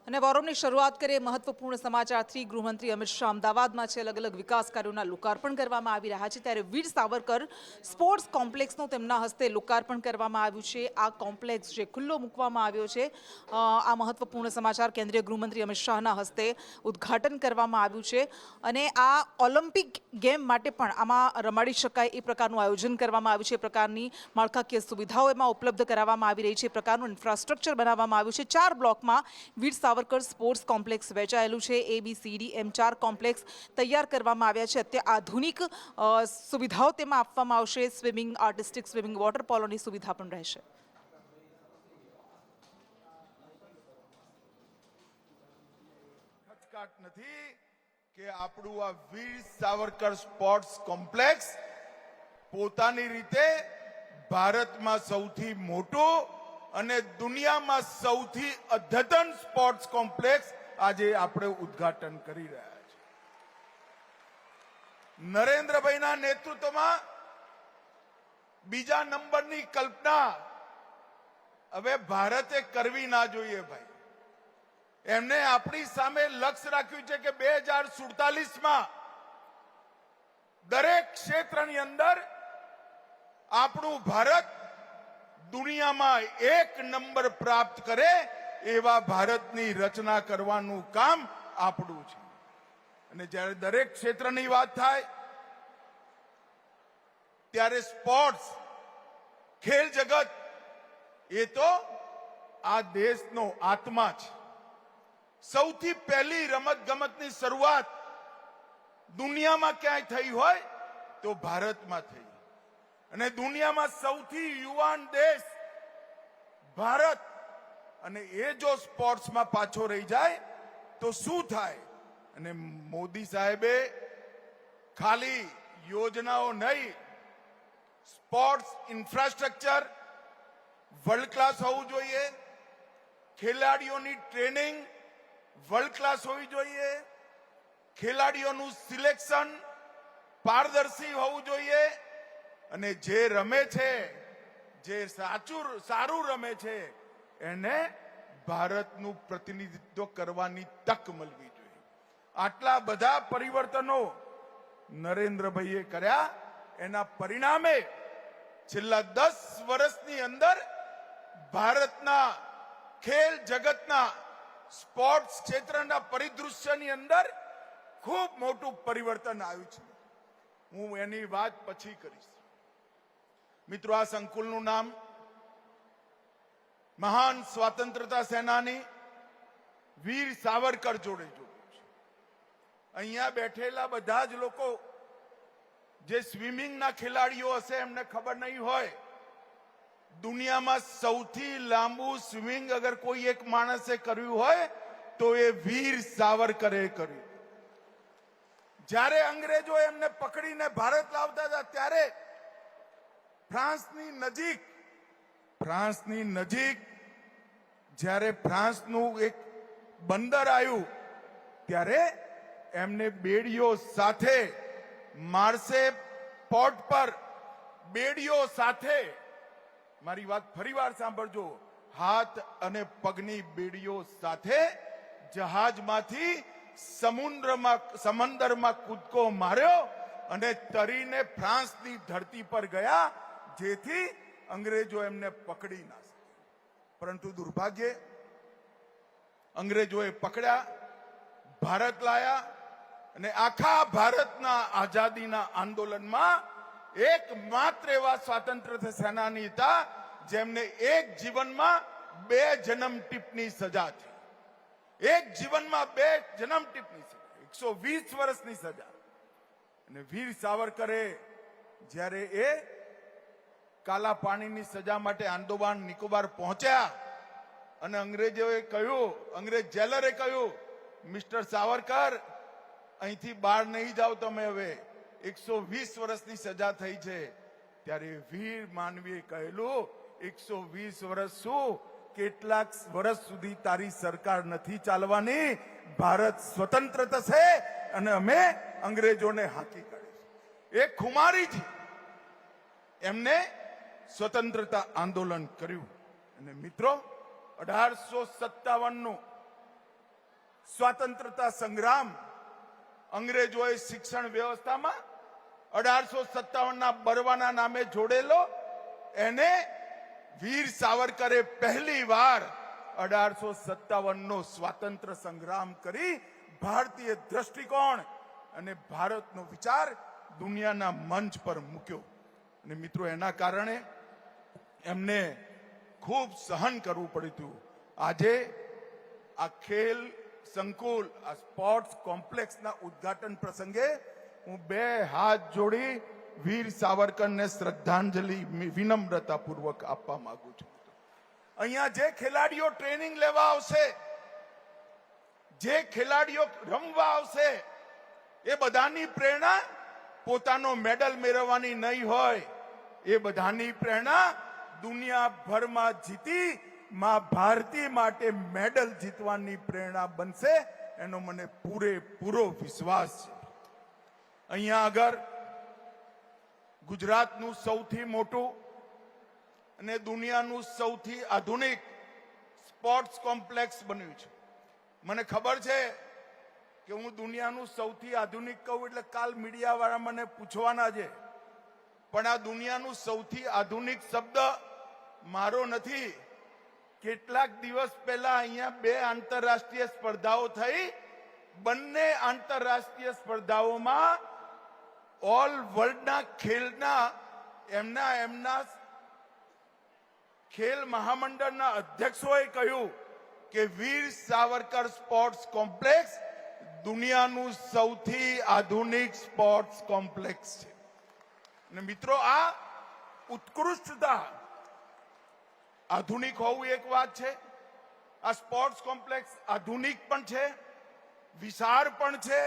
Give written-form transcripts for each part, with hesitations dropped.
અને વોરમની શરૂઆત કરીએ મહત્વપૂર્ણ સમાચારથી। ગૃહમંત્રી અમિત શાહ અમદાવાદમાં છે। અલગ અલગ વિકાસ કાર્યોના લોકાર્પણ કરવામાં આવી રહ્યા છે। ત્યારે વીર સાવરકર સ્પોર્ટ્સ કોમ્પ્લેક્સનું તેમના હસ્તે લોકાર્પણ કરવામાં આવ્યું છે। આ કોમ્પ્લેક્સ જે ખુલ્લો મૂકવામાં આવ્યો છે, આ મહત્વપૂર્ણ સમાચાર। કેન્દ્રીય ગૃહમંત્રી અમિત શાહના હસ્તે ઉદ્ઘાટન કરવામાં આવ્યું છે અને આ ઓલિમ્પિક ગેમ માટે પણ આમાં રમાડી શકાય એ પ્રકારનું આયોજન કરવામાં આવ્યું છે। એ પ્રકારની માળખાકીય સુવિધાઓ એમાં ઉપલબ્ધ કરાવવામાં આવી રહી છે। એ પ્રકારનું ઇન્ફ્રાસ્ટ્રક્ચર બનાવવામાં આવ્યું છે। 4 બ્લોકમાં વીર સાવરકર સ્પોર્ટ્સ કોમ્પ્લેક્સ વહેંચાયેલું છે। ABCD એમ 4 કોમ્પ્લેક્સ તૈયાર કરવામાં આવ્યા છે। અત્યાધુનિક સુવિધાઓ તેમાં આપવામાં આવશે। સ્વિમિંગ, આર્ટિસ્ટિક સ્વિમિંગ, વોટર પોલોની સુવિધા પણ રહેશે। ખચકાટ નથી કે આપણું આ વીર સાવરકર સ્પોર્ટ્સ કોમ્પ્લેક્સ પોતાની રીતે ભારતમાં સૌથી મોટું અને દુનિયામાં સૌથી અદ્યતન સ્પોર્ટ્સ કોમ્પ્લેક્સ આજે આપણે ઉદ્ઘાટન કરી રહ્યા છીએ। નરેન્દ્રભાઈના નેતૃત્વમાં બીજા નંબરની કલ્પના હવે ભારતે કરવી ના જોઈએ ભાઈ। એમને આપણી સામે લક્ષ્ય રાખ્યું છે કે 2047માં દરેક ક્ષેત્રની અંદર આપણું ભારત દુનિયામાં 1 નંબર પ્રાપ્ત કરે એવા ભારતની રચના કરવાનું કામ આપણું છે। અને જ્યારે દરેક ક્ષેત્રની વાત થાય ત્યારે સ્પોર્ટ્સ, ખેલ જગત એ તો આ દેશનો આત્મા છે। સૌથી પહેલી રમત ગમતની શરૂઆત દુનિયામાં ક્યાંય થઈ હોય તો ભારતમાં થઈ અને દુનિયામાં સૌથી યુવાન દેશ ભારત, અને એ જો સ્પોર્ટ્સમાં પાછો રહી જાય તો શું થાય? અને મોદી સાહેબે ખાલી યોજનાઓ નહીં, સ્પોર્ટ્સ ઇન્ફ્રાસ્ટ્રક્ચર વર્લ્ડ ક્લાસ હોવું જોઈએ, ખેલાડીઓની ટ્રેનિંગ વર્લ્ડ ક્લાસ હોવી જોઈએ, ખેલાડીઓનું સિલેક્શન પારદર્શી હોવું જોઈએ અને જે રમે છે, જે સારું રમે છે એને ભારતનું પ્રતિનિધિત્વ કરવાની તક મળવી જોઈએ। આટલા બધા પરિવર્તનો નરેન્દ્રભાઈએ કર્યા। એના પરિણામે છેલ્લા 10 વર્ષની અંદર ભારતના ખેલ જગતના સ્પોર્ટ્સ ક્ષેત્રના પરિદૃશ્યની અંદર ખૂબ મોટું પરિવર્તન આવ્યું છે। હું એની વાત પછી કરીશ। મિત્રો, આ સંકુલનું નામ મહાન સ્વાતંત્રતા સેનાની વીર સાવરકર જોડે જોડ્યું છે। અહીંયા બેઠેલા બધા જ લોકો જે સ્વિમિંગના ખેલાડીઓ હશે એમને ખબર નહીં હોય, દુનિયામાં સૌથી લાંબુ સ્વિમિંગ અગર કોઈ એક માણસે કર્યું હોય તો એ વીર સાવરકરે કર્યું। જ્યારે અંગ્રેજો એમને પકડીને ભારત લાવતા હતા ત્યારે ફ્રાન્સની નજીક જ્યારે ફ્રાન્સનું એક બંદર આવ્યું ત્યારે એમને બેડીઓ સાથે માર્સે પોર્ટ પર બેડીઓ સાથે, મારી વાત ફરીવાર સાંભળજો, હાથ અને પગની બેડીઓ સાથે જહાજમાંથી સમંદરમાં કૂદકો માર્યો અને તરીને ફ્રાન્સની ધરતી પર ગયા, જેથી અંગ્રેજો એમને પકડી ના શકે। પરંતુ દુર્ભાગ્યે અંગ્રેજોએ પકડ્યા, ભારત લાયા અને આખા ભારતના આઝાદીના આંદોલનમાં એકમાત્ર એવા સ્વાતંત્ર્ય સેનાની હતા જેમને એક જીવનમાં 2 જન્મ ટીપની સજા થઈ। એક જીવનમાં 2 જન્મ ટીપની સજા, 120 વર્ષની સજા। અને વીર સાવરકરે જ્યારે એ કાલા પાણીની સજા માટે આંદોબાન નિકોબાર પહોંચ્યા અને અંગ્રેજ જેલરે કહ્યું, મિસ્ટર સાવરકર, અહીંથી બહાર નહીં જાઓ તમે, હવે 120 વર્ષની સજા થઈ છે। ત્યારે વીર માનવીએ કહેલું, 120 વર્ષ શું, કેટલાક વર્ષ સુધી તારી સરકાર નથી ચાલવાની, ભારત સ્વતંત્ર થશે અને અમે અંગ્રેજોને હાંકી કાઢીશું। એ ખુમારીથી એમને સ્વતંત્રતા આંદોલન કર્યું। અને મિત્રો, 1857નું સ્વાતંત્રતા સંગ્રામ અંગ્રેજોએ શિક્ષણ વ્યવસ્થામાં 1857ના બરવાના નામે જોડેલો, એને વીર સાવરકરે પહેલી વાર 1857નો સ્વાતંત્ર્ય સંગ્રામ કરી ભારતીય દ્રષ્ટિકોણ અને ભારતનો વિચાર દુનિયાના મંચ પર મૂક્યો. અને મિત્રો, એના કારણે એમને ખૂબ સહન કરવું પડ્યું હતું. આજે આ ખેલ સંકુલ, આ સ્પોર્ટ્સ કોમ્પ્લેક્સના ઉદ્ઘાટન પ્રસંગે હું 2 હાથ જોડી વીર સાવરકરને શ્રદ્ધાંજલિ વિનમ્રતાપૂર્વક આપવા માંગુ છું. અહીંયા જે ખેલાડીઓ ટ્રેનિંગ લેવા આવશે, જે ખેલાડીઓ રમવા આવશે, એ બધાની પ્રેરણા પોતાનો મેડલ મેળવવાની નહીં હોય. એ બધાની પ્રેરણા દુનિયાભરમાં જીતી માં ભારતી માટે મેડલ જીતવાની પ્રેરણા બનશે, એનો મને પૂરેપૂરો વિશ્વાસ છે. અહીંયા આગળ ગુજરાતનું સૌથી મોટું અને દુનિયાનું સૌથી આધુનિક સ્પોર્ટ્સ કોમ્પ્લેક્સ બન્યું છે. મને ખબર છે કે હું દુનિયાનું સૌથી આધુનિક કહું એટલે કાલ મીડિયા વાળા મને પૂછવાના છે, પણ આ દુનિયાનું સૌથી આધુનિક શબ્દ મારો નથી. કેટલાક દિવસ પહેલા અહીંયા 2 આંતરરાષ્ટ્રીય સ્પર્ધાઓ થઈ. બંને આંતરરાષ્ટ્રીય સ્પર્ધાઓમાં ઓલ વર્લ્ડના ખેલના એમના ખેલ મહામંડળના અધ્યક્ષોએ કહ્યું કે વીર સાવરકર સ્પોર્ટ્સ કોમ્પ્લેક્સ દુનિયાનું સૌથી આધુનિક સ્પોર્ટ્સ કોમ્પ્લેક્સ છે. અને મિત્રો, આ ઉત્કૃષ્ટતા, આધુનિક હોવું એક વાત છે. આ સ્પોર્ટ્સ કોમ્પ્લેક્સ આધુનિક પણ છે, વિશાળ પણ છે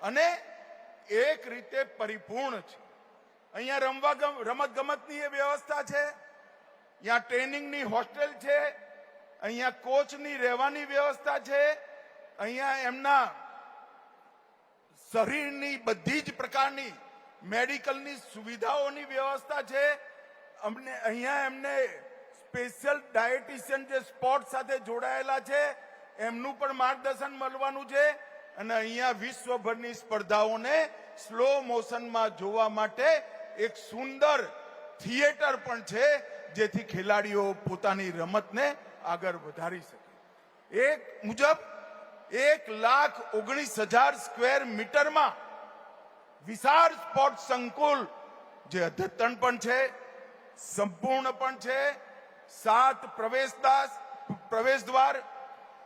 અને એક રીતે પરિપૂર્ણ છે. અહીંયા રમત ગમતની વ્યવસ્થા છે, અહીંયા ટ્રેનિંગની હોસ્ટેલ છે, અહીંયા કોચની રહેવાની વ્યવસ્થા છે, અહીંયા એમના શરીરની બધી જ પ્રકારની મેડિકલની સુવિધાઓની વ્યવસ્થા છે. અહીંયા એમને સ્પેશિયલ ડાયટિશિયન જે સ્પોર્ટ સાથે જોડાયેલા છે એમનું પણ માર્ગદર્શન મળવાનું છે. અને અહીંયા વિશ્વભરની સ્પર્ધાઓને સ્લો મોશનમાં જોવા માટે એક સુંદર થિયેટર પણ છે, જેથી ખેલાડીઓ પોતાની રમતને આગળ વધારી શકે. એક મુજબ 1,19,000 સ્ક્વેર મીટરમાં વિશાળ સ્પોર્ટ સંકુલ, જે અદ્યતન પણ છે, સંપૂર્ણ પણ છે, 7 પ્રવેશ દ્વાર,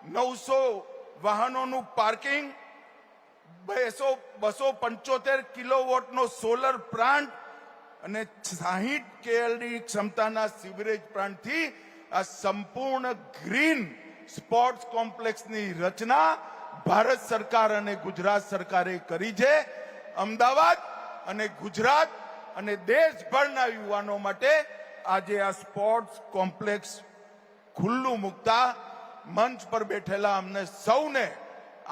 900 વાહનોનું પાર્કિંગ, 275 કિલોવોટનો સોલર પ્લાન્ટ અને 60 KLD ક્ષમતાના સિવરેજ પ્લાન્ટથી આ સંપૂર્ણ ગ્રીન સ્પોર્ટ્સ કોમ્પ્લેક્સની રચના ભારત સરકાર અને ગુજરાત સરકારે કરી છે. અમદાવાદ અને ગુજરાત અને દેશભરના યુવાનો માટે આજે આ સ્પોર્ટ્સ કોમ્પ્લેક્સ ખુલ્લું મૂકતા મંચ પર બેઠેલા અમને સૌને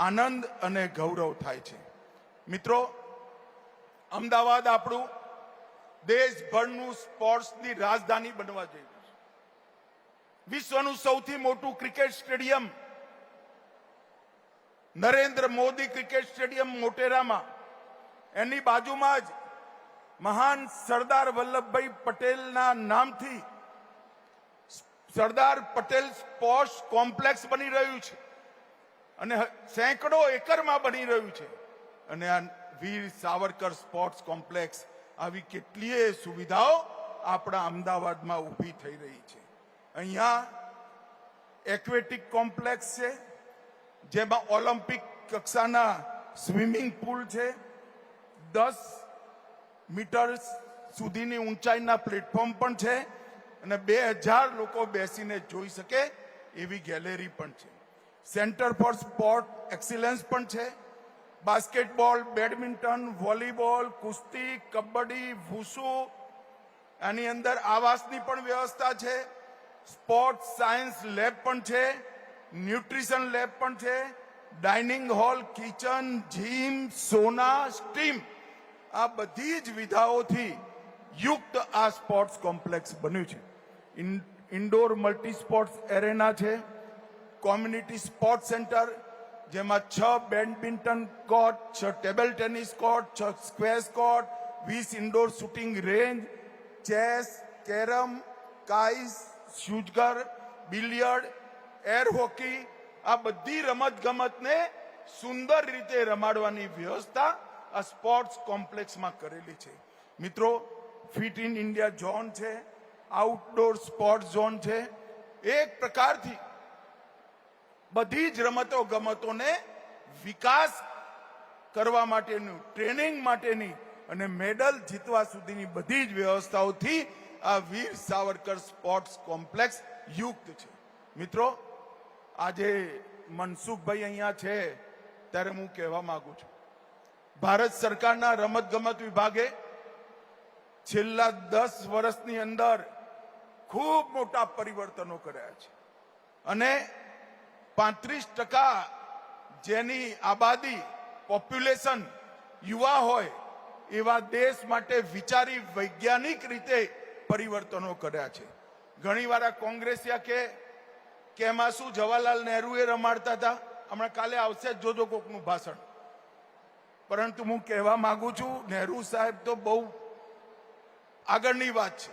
આનંદ અને ગૌરવ થાય છે. મિત્રો, અમદાવાદ આપણું દેશભરનું સ્પોર્ટ્સની રાજધાની બનવા જઈ રહ્યું છે. વિશ્વનું સૌથી મોટું cricket stadium Narendra Modi cricket stadium મોટેરામાં, એની બાજુમાં જ મહાન સરદાર વલ્લભભાઈ પટેલના નામથી સરદાર પટેલ સ્પોર્ટ્સ કોમ્પ્લેક્સ બની રહ્યું છે અને સેંકડો એકરમાં બની રહ્યું છે. અને આ વીર સાવરકર સ્પોર્ટ્સ કોમ્પ્લેક્સ, આવી કેટલીય સુવિધાઓ આપણા અમદાવાદમાં ઊભી થઈ રહી છે. અહીંયા એક્વેટિક કોમ્પ્લેક્સ છે, જેમાં ઓલિમ્પિક કક્ષાના સ્વિમિંગ પુલ છે, 10 મીટર સુધીની ઊંચાઈના પ્લેટફોર્મ પણ છે અને 2000 લોકો બેસીને જોઈ શકે એવી ગેલેરી પણ છે. સેન્ટર ફોર સ્પોર્ટ એક્સિલન્સ પણ છે. બાસ્કેટબોલ, બેડમિન્ટન, વોલીબોલ, કુસ્તી, કબડ્ડી, વૂસુ, આની અંદર આવાસની પણ વ્યવસ્થા છે. સ્પોર્ટ સાયન્સ લેબ પણ છે, ન્યુટ્રિશન લેબ પણ છે, ડાઇનિંગ હોલ, કિચન, જીમ, સોના, સ્ટીમ, આ બધી જ વિધાઓથી યુક્ત આ સ્પોર્ટ્સ કોમ્પ્લેક્સ બન્યું છે. ઇન્ડોર મલ્ટી સ્પોર્ટ્સ એરેના છે, કોમ્યુનિટી સ્પોર્ટ સેન્ટર, જેમાં 6 badminton court, 6 table tennis court, 6 squash court, 20 indoor shooting range, chess, carrom, કાઇસ, શૂઝગર, બિલિયર્ડ, એર હોકી, આ બધી રમત ગમતને સુંદર રીતે રમાડવાની વ્યવસ્થા આ સ્પોર્ટ્સ કોમ્પ્લેક્સમાં કરેલી છે. મિત્રો, ફિટ ઇન ઇન્ડિયા ઝોન છે, આઉટડોર સ્પોર્ટ્સ ઝોન છે. એક પ્રકારથી બધી જ રમતો ગમતોને વિકાસ કરવા માટેનું, ટ્રેનિંગ માટેની અને મેડલ જીતવા સુધીની બધી જ વ્યવસ્થાઓથી આ વીર સાવરકર સ્પોર્ટ્સ કોમ્પ્લેક્સ યુક્ત છે. મિત્રો, આજે મનસુખભાઈ અહીંયા છે ત્યારે હું કહેવા માંગુ છું, ભારત સરકારના રમત ગમત વિભાગે છેલ્લા 10 વર્ષની અંદર ખૂબ મોટા પરિવર્તનો કર્યા છે અને 35% જેની આબાદી, પોપ્યુલેશન યુવા હોય એવા દેશ માટે વિચારી વૈજ્ઞાનિક રીતે પરિવર્તનો કર્યા છે. ઘણીવાર આ કોંગ્રેસિયા કે એમાં શું જવાહરલાલ નહેરુએ રમાડતા હતા, હમણાં કાલે આવશે જ જોજો કોકનું ભાષણ. પરંતુ હું કહેવા માંગુ છું, નહેરુ સાહેબ તો બહુ આગળની વાત છે,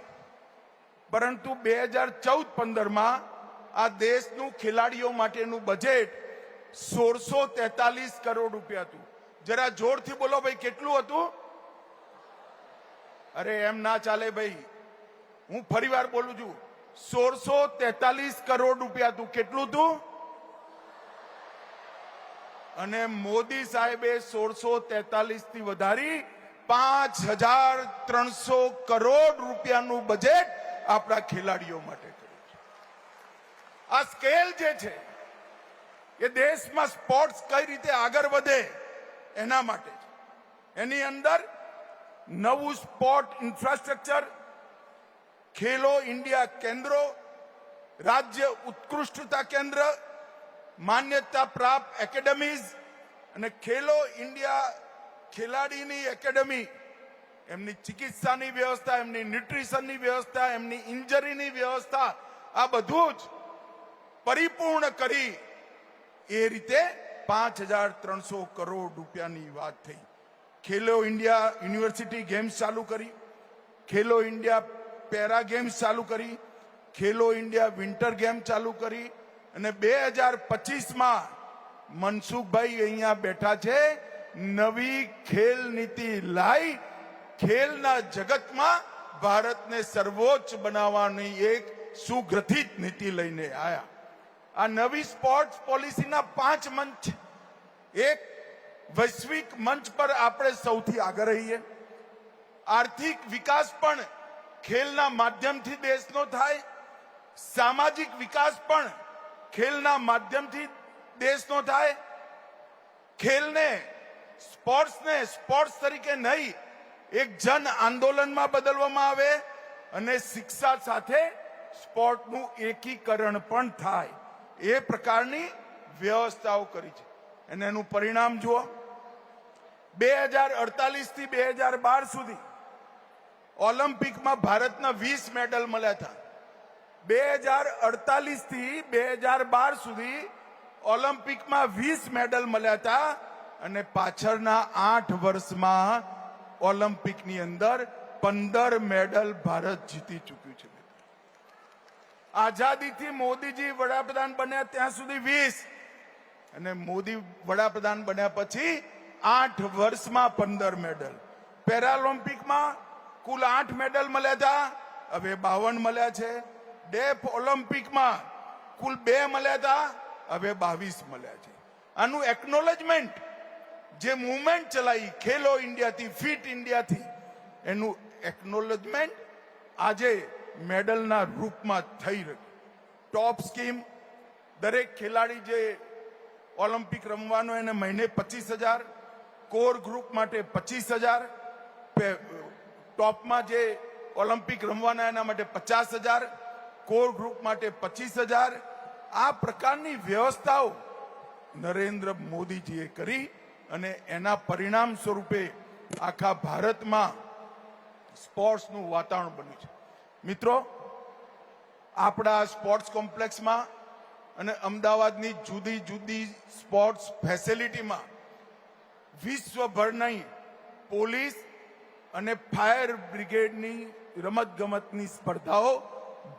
પરંતુ 2014-15માં આ દેશનું ખેલાડીઓ માટેનું બજેટ 1643 કરોડ રૂપિયા હતું. જરા જોરથી બોલો ભાઈ, કેટલું હતું? અરે એમ ના ચાલે ભાઈ, હું ફરીવાર બોલું છું, 1643 કરોડ રૂપિયા હતું. કેટલું હતું? અને મોદી સાહેબે 1643 થી વધારી 5300 કરોડ રૂપિયાનું બજેટ આપણા ખેલાડીઓ માટે કર્યું છે. આ સ્કેલ જે છે એ દેશમાં સ્પોર્ટ્સ કઈ રીતે આગળ વધે એના માટે છે. એની અંદર નવું સ્પોર્ટ ઇન્ફ્રાસ્ટ્રક્ચર, ખેલો ઇન્ડિયા કેન્દ્રો, રાજ્ય ઉત્કૃષ્ટતા કેન્દ્ર, માન્યતા પ્રાપ્ત એકેડેમીઝ અને ખેલો ઇન્ડિયા ખેલાડીની એકેડેમી, એમની ચિકિત્સાની વ્યવસ્થા, એમની ન્યુટ્રિશનની વ્યવસ્થા, એમની ઇન્જરીની વ્યવસ્થા, આ બધું જ પરિપૂર્ણ કરી એ રીતે 5300 કરોડ રૂપિયાની વાત થઈ. ખેલો ઇન્ડિયા યુનિવર્સિટી ગેમ્સ ચાલુ કરી, ખેલો ઇન્ડિયા પેરા ગેમ્સ ચાલુ કરી, ખેલો ઇન્ડિયા વિન્ટર ગેમ ચાલુ કરી અને 2025માં મનસુખભાઈ અહીંયા બેઠા છે, નવી ખેલ નીતિ લાઈ ખેલના જગતમાં ભારતને સર્વોચ્ચ બનાવવાની એક સુગ્રથિત નીતિ લઈને આયા. આ નવી સ્પોર્ટ્સ પોલિસીના 5 મંચ, એક વૈશ્વિક મંચ પર આપણે સૌથી આગળ રહીએ. આર્થિક વિકાસ પણ ખેલના માધ્યમથી દેશનો થાય, સામાજિક વિકાસ પણ ખેલના માધ્યમથી દેશનો થાય. ખેલને, સ્પોર્ટ્સને સ્પોર્ટ્સ તરીકે નહીં, એક જન આંદોલનમાં બદલવામાં આવે અને શિક્ષા સાથે સ્પોર્ટનું એકીકરણ પણ થાય, એ પ્રકારની વ્યવસ્થાઓ કરી છે. અને એનું પરિણામ જુઓ, 2048 થી 2012 સુધી ઓલિમ્પિકમાં ભારતના 20 મેડલ મળ્યા હતા. 2048 થી 2012 સુધી ઓલિમ્પિકમાં 20 મેડલ મળ્યા હતા અને પાછળના 8 વર્ષમાં ઓલિમ્પિકની અંદર 15 મેડલ ભારત જીતી ચૂક્યું છે. આઝાદીથી મોદીજી વડાપ્રધાન બન્યા ત્યાં સુધી 20 અને મોદી વડાપ્રધાન બન્યા પછી 8 વર્ષમાં 15 મેડલ. પેરાલિમ્પિકમાં કુલ 8 મેડલ મળ્યા હતા, હવે 52 મળ્યા છે. ડેફ ઓલિમ્પિકમાં કુલ 2 મળ્યા હતા, હવે 22 મળ્યા છે. આનું એકનોલેજમેન્ટ, જે મુવમેન્ટ ચલાવી ખેલો ઇન્ડિયાથી, ફિટ ઇન્ડિયાથી, એનું એકનોલેજમેન્ટ આજે મેડલના રૂપમાં થઈ રહ્યું. ટોપ સ્કીમ, દરેક ખેલાડી જે ઓલિમ્પિક રમવાનો એને મહિને 25,000, કોર ગ્રુપ માટે 25,000, ટોપમાં જે ઓલિમ્પિક રમવાના એના માટે 50,000, કોર ગ્રુપ માટે 25,000. આ પ્રકારની વ્યવસ્થાઓ નરેન્દ્ર મોદીજીએ કરી અને એના પરિણામ સ્વરૂપે આખા ભારતમાં સ્પોર્ટ્સનું વાતાવરણ બન્યું છે. મિત્રો, આપણા સ્પોર્ટ્સ કોમ્પ્લેક્સમાં અને અમદાવાદની જુદી જુદી સ્પોર્ટ્સ ફેસિલિટીમાં વિશ્વભરની પોલીસ અને ફાયર બ્રિગેડની રમતગમતની સ્પર્ધાઓ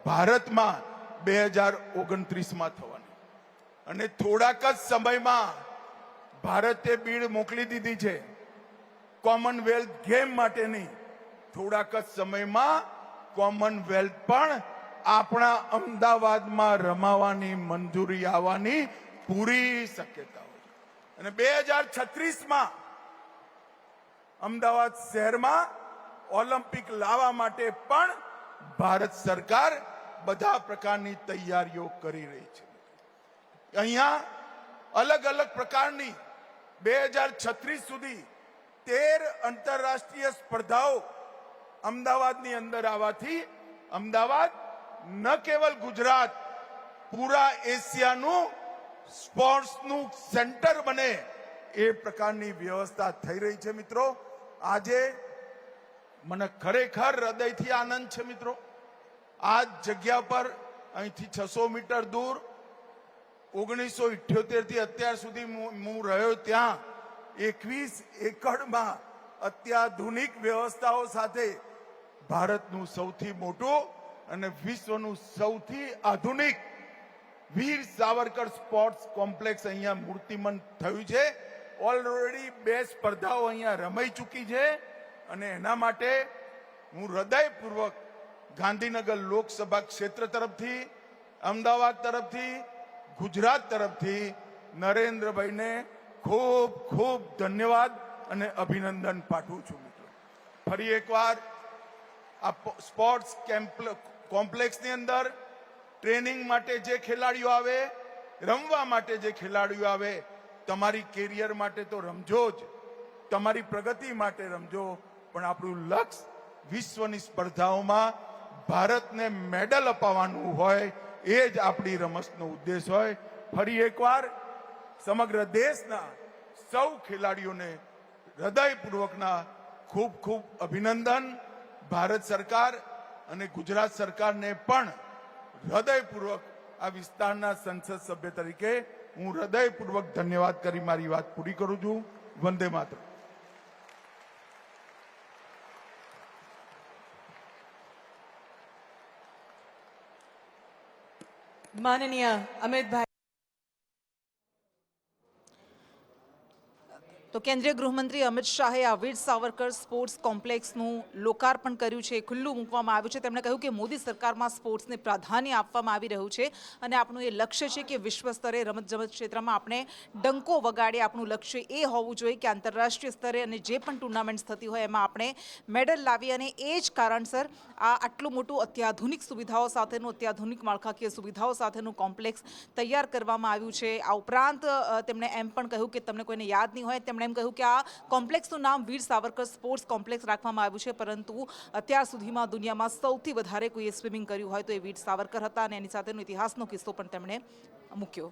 ભારતમાં 2029માં થવાની અને થોડાક જ સમયમાં ભારતે બીડ મોકલી દીધી છે કોમનવેલ્થ ગેમ માટેની. થોડાક જ સમયમાં કોમનવેલ્થ પણ આપણા અમદાવાદમાં રમાવાની મંજૂરી આવવાની પૂરી શક્યતાઓ છે. અને 2036માં અમદાવાદ શહેરમાં ઓલિમ્પિક લાવવા માટે પણ ભારત સરકાર બધા પ્રકારની તૈયારીઓ કરી રહી છે. અહીંયા અલગ અલગ પ્રકારની 2036 સુધી 13 આંતરરાષ્ટ્રીય સ્પર્ધાઓ અમદાવાદની અંદર આવવાથી અમદાવાદ ન કેવલ ગુજરાત પૂરા એશિયાનું સ્પોર્ટ્સનું સેન્ટર બને એ પ્રકારની વ્યવસ્થા થઈ રહી છે. મિત્રો, આજે મને ખરેખર હૃદયથી આનંદ છે. મિત્રો, આ જગ્યા પર અહીંથી 600 મીટર દૂર 1978 થી અત્યાર સુધી હું રહ્યો ત્યાં 21 એકડમાં અત્યાધુનિક વ્યવસ્થાઓ સાથે ભારતનું સૌથી મોટું અને વિશ્વનું સૌથી આધુનિક વીર સાવરકર સ્પોર્ટ્સ કોમ્પ્લેક્સ અહીંયા મૂર્તિમંત થયું છે. ઓલરેડી 2 સ્પર્ધાઓ અહીંયા રમાઈ ચૂકી છે અને એના માટે હું હૃદયપૂર્વક ગાંધીનગર લોકસભા ક્ષેત્ર તરફથી, અમદાવાદ તરફથી, ગુજરાત તરફથી નરેન્દ્રભાઈને ખૂબ ખૂબ ધન્યવાદ અને અભિનંદન પાઠવું છું. મિત્રો, ફરી એકવાર આ સ્પોર્ટ્સ કોમ્પ્લેક્સની અંદર ટ્રેનિંગ માટે જે ખેલાડીઓ આવે, રમવા માટે જે ખેલાડીઓ આવે, તમારી કેરિયર માટે તો રમજો જ, તમારી પ્રગતિ માટે રમજો, પણ આપણું લક્ષ્ય વિશ્વની સ્પર્ધાઓમાં ભારતને મેડલ અપાવવાનું હોય, એ જ આપણી રમતનો ઉદ્દેશ હોય. ફરી એકવાર સમગ્ર દેશના સૌ ખેલાડીઓને હૃદયપૂર્વકના ખૂબ ખૂબ અભિનંદન. ભારત સરકાર અને ગુજરાત સરકારને પણ હૃદયપૂર્વક આ વિસ્તારના સંસદ સભ્ય તરીકે હું હૃદયપૂર્વક ધન્યવાદ કરી મારી વાત પૂરી કરું છું. વંદે માતરમ. માનનીય અમિતભાઈ. તો કેન્દ્રીય ગૃહમંત્રી અમિત શાહે આ વીર સાવરકર સ્પોર્ટ્સ કોમ્પ્લેક્સનું લોકાર્પણ કર્યું છે, ખુલ્લું મૂકવામાં આવ્યું છે. તેમણે કહ્યું કે મોદી સરકારમાં સ્પોર્ટ્સને પ્રાધાન્ય આપવામાં આવી રહ્યું છે અને આપણું એ લક્ષ્ય છે કે વિશ્વ સ્તરે રમતગમત ક્ષેત્રમાં આપણે ડંકો વગાડીએ. આપણું લક્ષ્ય એ હોવું જોઈએ કે આંતરરાષ્ટ્રીય સ્તરે અને જે પણ ટુર્નામેન્ટ્સ થતી હોય એમાં આપણે મેડલ લાવીએ અને એ જ કારણસર આ આટલું મોટું અત્યાધુનિક સુવિધાઓ સાથેનું, અત્યાધુનિક માળખાકીય સુવિધાઓ સાથેનું કોમ્પ્લેક્સ તૈયાર કરવામાં આવ્યું છે. આ ઉપરાંત તેમણે એમ પણ કહ્યું કે તમને કોઈને યાદ નહીં હોય, તેમણે એમ કહ્યું કે આ કોમ્પ્લેક્સનું નામ વીર સાવરકર સ્પોર્ટ્સ કોમ્પ્લેક્સ રાખવામાં આવ્યું છે, પરંતુ અત્યાર સુધીમાં દુનિયામાં સૌથી વધારે કોઈએ સ્વિમિંગ કર્યું હોય તો એ વીર સાવરકર હતા અને એની સાથેનો ઇતિહાસનો કિસ્સો પણ તેમણે મૂક્યો.